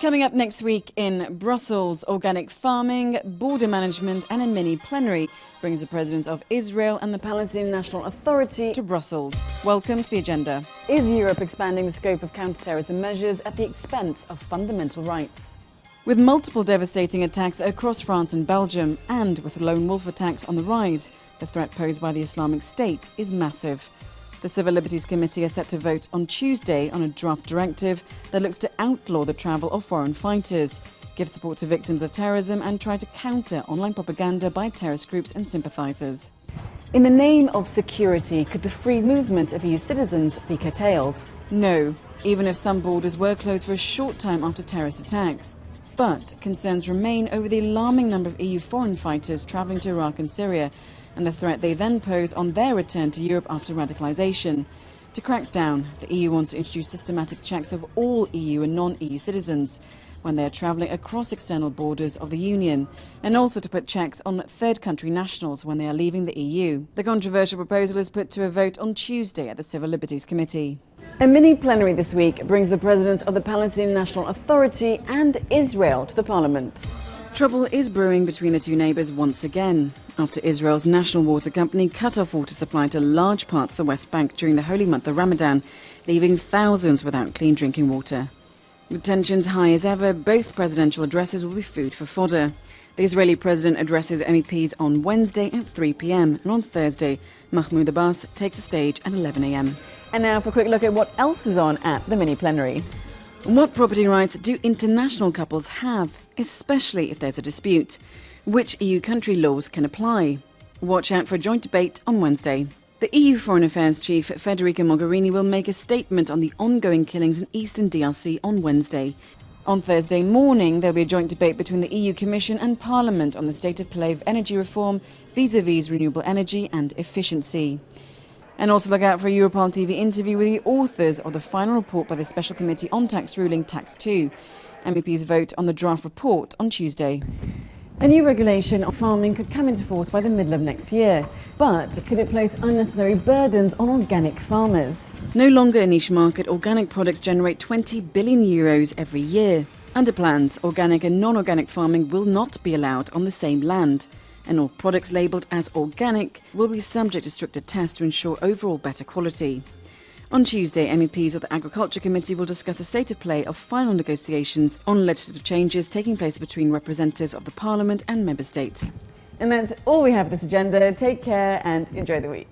Coming up next week in Brussels, organic farming, border management and a mini plenary brings the presidents of Israel and the Palestinian National Authority to Brussels. Welcome to the agenda. Is Europe expanding the scope of counter-terrorism measures at the expense of fundamental rights? With multiple devastating attacks across France and Belgium, and with lone wolf attacks on the rise, the threat posed by the Islamic State is massive. The Civil Liberties Committee is set to vote on Tuesday on a draft directive that looks to outlaw the travel of foreign fighters, give support to victims of terrorism and try to counter online propaganda by terrorist groups and sympathisers. In the name of security, could the free movement of EU citizens be curtailed? No, even if some borders were closed for a short time after terrorist attacks. But concerns remain over the alarming number of EU foreign fighters travelling to Iraq and Syria, and the threat they then pose on their return to Europe after radicalisation. To crack down, the EU wants to introduce systematic checks of all EU and non-EU citizens when they are travelling across external borders of the Union, and also to put checks on third country nationals when they are leaving the EU. The controversial proposal is put to a vote on Tuesday at the Civil Liberties Committee. A mini plenary this week brings the presidents of the Palestinian National Authority and Israel to the Parliament. Trouble is brewing between the two neighbours once again, after Israel's national water company cut off water supply to large parts of the West Bank during the holy month of Ramadan, leaving thousands without clean drinking water. With tensions high as ever, both presidential addresses will be food for fodder. The Israeli president addresses MEPs on Wednesday at 3 p.m. and on Thursday, Mahmoud Abbas takes the stage at 11 a.m. And now for a quick look at what else is on at the mini plenary. What property rights do international couples have, especially if there's a dispute? Which EU country laws can apply? Watch out for a joint debate on Wednesday. The EU Foreign Affairs Chief Federica Mogherini will make a statement on the ongoing killings in eastern DRC on Wednesday. On Thursday morning, there'll be a joint debate between the EU Commission and Parliament on the state of play of energy reform vis-à-vis renewable energy and efficiency. And also look out for a EuroparlTV interview with the authors of the final report by the Special Committee on Tax Ruling, Tax 2. MEPs vote on the draft report on Tuesday. A new regulation on farming could come into force by the middle of next year, but could it place unnecessary burdens on organic farmers? No longer a niche market, organic products generate 20 billion euros every year. Under plans, organic and non-organic farming will not be allowed on the same land, and all products labelled as organic will be subject to stricter tests to ensure overall better quality. On Tuesday, MEPs of the Agriculture Committee will discuss a state of play of final negotiations on legislative changes taking place between representatives of the Parliament and Member States. And that's all we have for this agenda. Take care and enjoy the week.